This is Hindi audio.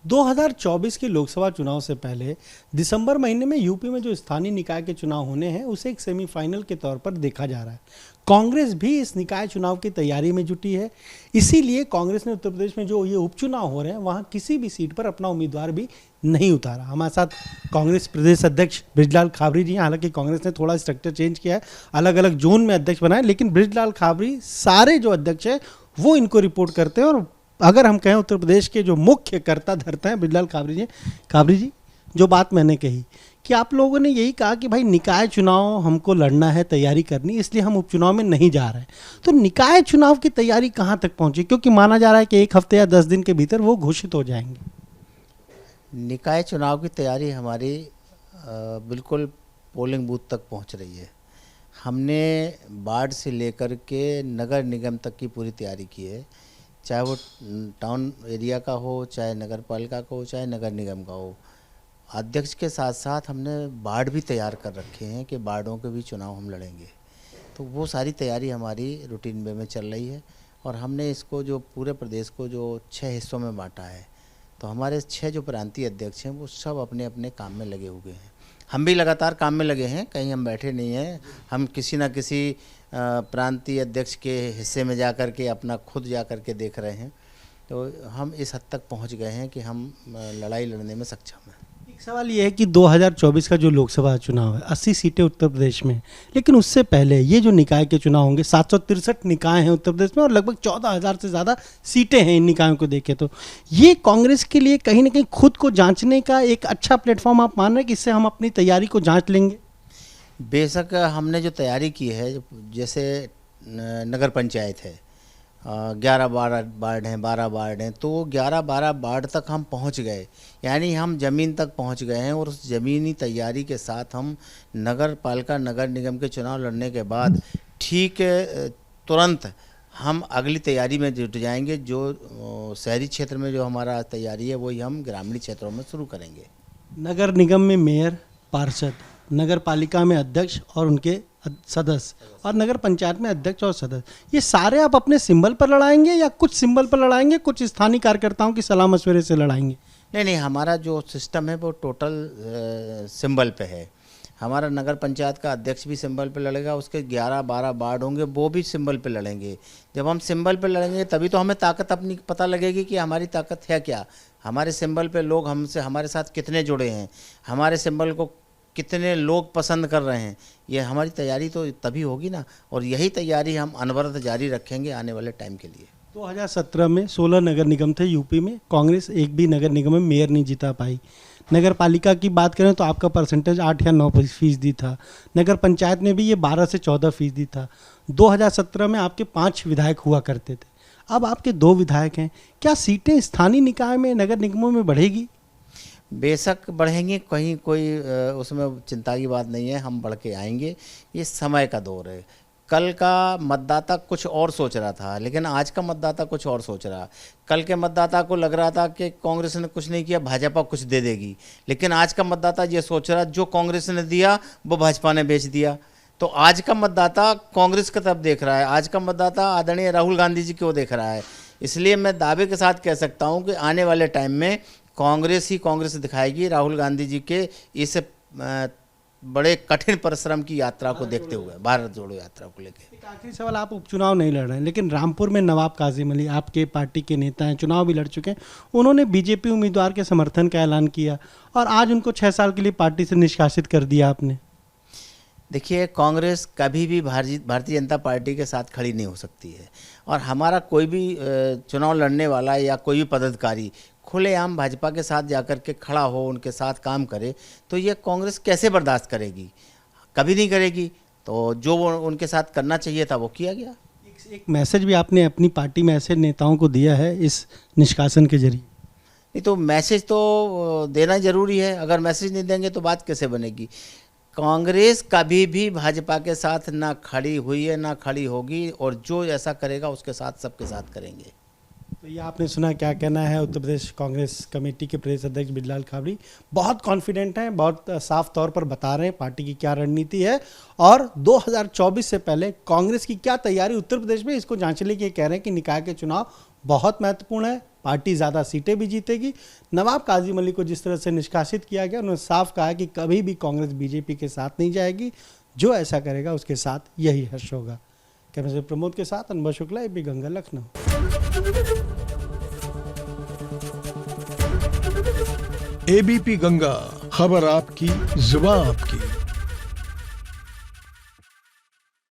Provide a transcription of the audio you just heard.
2024 के लोकसभा चुनाव से पहले दिसंबर महीने में यूपी में जो स्थानीय निकाय के चुनाव होने हैं उसे एक सेमीफाइनल के तौर पर देखा जा रहा है। कांग्रेस भी इस निकाय चुनाव की तैयारी में जुटी है। इसीलिए कांग्रेस ने उत्तर प्रदेश में जो ये उपचुनाव हो रहे हैं वहां किसी भी सीट पर अपना उम्मीदवार भी नहीं उतारा। हमारे साथ कांग्रेस प्रदेश अध्यक्ष बृजलाल खाबरी जी हैं। हालांकि कांग्रेस ने थोड़ा स्ट्रक्चर चेंज किया है, अलग अलग जोन में अध्यक्ष बनाए, लेकिन बृजलाल खाबरी सारे जो अध्यक्ष है वो इनको रिपोर्ट करते हैं। और अगर हम कहें उत्तर प्रदेश के जो मुख्य कर्ता धर्ता हैं बृजलाल खाबरी जी, जो बात मैंने कही कि आप लोगों ने यही कहा कि भाई निकाय चुनाव हमको लड़ना है, तैयारी करनी, इसलिए हम उपचुनाव में नहीं जा रहे हैं, तो निकाय चुनाव की तैयारी कहाँ तक पहुंची? क्योंकि माना जा रहा है कि 1 हफ्ते या 10 दिन के भीतर वो घोषित हो जाएंगे। निकाय चुनाव की तैयारी हमारी बिल्कुल पोलिंग बूथ तक पहुंच रही है। हमने वार्ड से लेकर के नगर निगम तक की पूरी तैयारी की है, चाहे वो टाउन एरिया का हो, चाहे नगर पालिका का हो, चाहे नगर निगम का हो। अध्यक्ष के साथ साथ हमने वार्ड भी तैयार कर रखे हैं कि वार्डों के भी चुनाव हम लड़ेंगे। तो वो सारी तैयारी हमारी रूटीन वे में चल रही है और हमने इसको जो पूरे प्रदेश को जो 6 हिस्सों में बांटा है, तो हमारे 6 जो प्रांतीय अध्यक्ष हैं वो सब अपने अपने काम में लगे हुए हैं। हम भी लगातार काम में लगे हैं, कहीं हम बैठे नहीं हैं। हम किसी ना किसी प्रांतीय अध्यक्ष के हिस्से में जाकर के अपना खुद जाकर के देख रहे हैं। तो हम इस हद तक पहुंच गए हैं कि हम लड़ाई लड़ने में सक्षम हैं। एक सवाल ये है कि 2024 का जो लोकसभा चुनाव है 80 सीटें उत्तर प्रदेश में, लेकिन उससे पहले ये जो निकाय के चुनाव होंगे 763 निकाय हैं उत्तर प्रदेश में और लगभग 14,000 से ज़्यादा सीटें हैं इन निकायों को देखें तो ये कांग्रेस के लिए कहीं ना कहीं खुद को जांचने का एक अच्छा प्लेटफॉर्म आप मान रहे हैं कि इससे हम अपनी तैयारी को जांच लेंगे? बेशक हमने जो तैयारी की है, जैसे नगर पंचायत है, 11-12 वार्ड हैं, 12 वार्ड हैं, तो 11-12 वार्ड तक हम पहुंच गए, यानी हम ज़मीन तक पहुंच गए हैं। और उस ज़मीनी तैयारी के साथ हम नगर पालिका नगर निगम के चुनाव लड़ने के बाद ठीक तुरंत हम अगली तैयारी में जुट जाएंगे। जो शहरी क्षेत्र में जो हमारा तैयारी है वही हम ग्रामीण क्षेत्रों में शुरू करेंगे। नगर निगम में मेयर, पार्षद, नगर पालिका में अध्यक्ष और उनके सदस्य और नगर पंचायत में अध्यक्ष और सदस्य, ये सारे आप अपने सिंबल पर लड़ाएंगे या कुछ सिंबल पर लड़ाएंगे, कुछ स्थानीय कार्यकर्ताओं की सलाह मशवरे से लड़ाएंगे? नहीं, हमारा जो सिस्टम है वो टोटल सिंबल पे है। हमारा नगर पंचायत का अध्यक्ष भी सिंबल पे लड़ेगा, उसके 11-12 वार्ड होंगे वो भी सिंबल पे लड़ेंगे। जब हम सिंबल पे लड़ेंगे तभी तो हमें ताकत अपनी पता लगेगी कि हमारी ताकत है क्या, हमारे सिंबल पे लोग हमसे हमारे साथ कितने जुड़े हैं, हमारे सिंबल को कितने लोग पसंद कर रहे हैं। ये हमारी तैयारी तो तभी होगी ना, और यही तैयारी हम अनवरत जारी रखेंगे आने वाले टाइम के लिए। 2017 में 16 नगर निगम थे यूपी में, कांग्रेस एक भी नगर निगम में मेयर नहीं जिता पाई। नगर पालिका की बात करें तो आपका परसेंटेज 8 या 9% था। नगर पंचायत में भी ये 12 से 14% था। 2017 में आपके 5 विधायक हुआ करते थे, अब आपके 2 विधायक हैं। क्या सीटें स्थानीय निकाय में नगर निगमों में बढ़ेगी? बेशक बढ़ेंगे, कहीं कोई उसमें चिंता की बात नहीं है, हम बढ़ के आएंगे। ये समय का दौर है। कल का मतदाता कुछ और सोच रहा था, लेकिन आज का मतदाता कुछ और सोच रहा। कल के मतदाता को लग रहा था कि कांग्रेस ने कुछ नहीं किया, भाजपा कुछ दे देगी, लेकिन आज का मतदाता ये सोच रहा जो कांग्रेस ने दिया वो भाजपा ने बेच दिया। तो आज का मतदाता कांग्रेस की तरफ देख रहा है, आज का मतदाता आदरणीय राहुल गांधी जी को देख रहा है। इसलिए मैं दावे के साथ कह सकता हूँ कि आने वाले टाइम में कांग्रेस ही कांग्रेस दिखाएगी, राहुल गांधी जी के इस बड़े कठिन परिश्रम की यात्रा को देखते हुए, भारत जोड़ो यात्रा को लेकर। एक आखिरी सवाल, आप उपचुनाव नहीं लड़ रहे हैं, लेकिन रामपुर में नवाब काजिम अली आपके पार्टी के नेता हैं, चुनाव भी लड़ चुके हैं, उन्होंने बीजेपी उम्मीदवार के समर्थन का ऐलान किया और आज उनको 6 साल के लिए पार्टी से निष्कासित कर दिया आपने। देखिए, कांग्रेस कभी भी भारतीय जनता पार्टी के साथ खड़ी नहीं हो सकती है, और हमारा कोई भी चुनाव लड़ने वाला या कोई भी पदाधिकारी खुलेआम भाजपा के साथ जाकर के खड़ा हो, उनके साथ काम करे, तो ये कांग्रेस कैसे बर्दाश्त करेगी? कभी नहीं करेगी। तो जो वो उनके साथ करना चाहिए था वो किया गया। एक मैसेज भी आपने अपनी पार्टी में ऐसे नेताओं को दिया है इस निष्कासन के जरिए? नहीं, तो मैसेज तो देना जरूरी है। अगर मैसेज नहीं देंगे तो बात कैसे बनेगी? कांग्रेस कभी भी भाजपा के साथ ना खड़ी हुई है, ना खड़ी होगी, और जो ऐसा करेगा उसके साथ सबके साथ करेंगे। तो ये आपने सुना क्या कहना है उत्तर प्रदेश कांग्रेस कमेटी के प्रदेश अध्यक्ष बृजलाल खाबरी। बहुत कॉन्फिडेंट हैं, बहुत साफ तौर पर बता रहे हैं पार्टी की क्या रणनीति है और 2024 से पहले कांग्रेस की क्या तैयारी उत्तर प्रदेश में, इसको जांचने के लिए कह रहे हैं कि निकाय के चुनाव बहुत महत्वपूर्ण है। पार्टी ज़्यादा सीटें भी जीतेगी। नवाब काजी मलिक को जिस तरह से निष्कासित किया गया, उन्होंने साफ कहा कि कभी भी कांग्रेस बीजेपी के साथ नहीं जाएगी, जो ऐसा करेगा उसके साथ यही हर्ष होगा। कैमरे से प्रमोद के साथ अनुभव शुक्ला, एबी गंगा, लखनऊ। एबीपी गंगा, खबर आपकी, जुबान आपकी।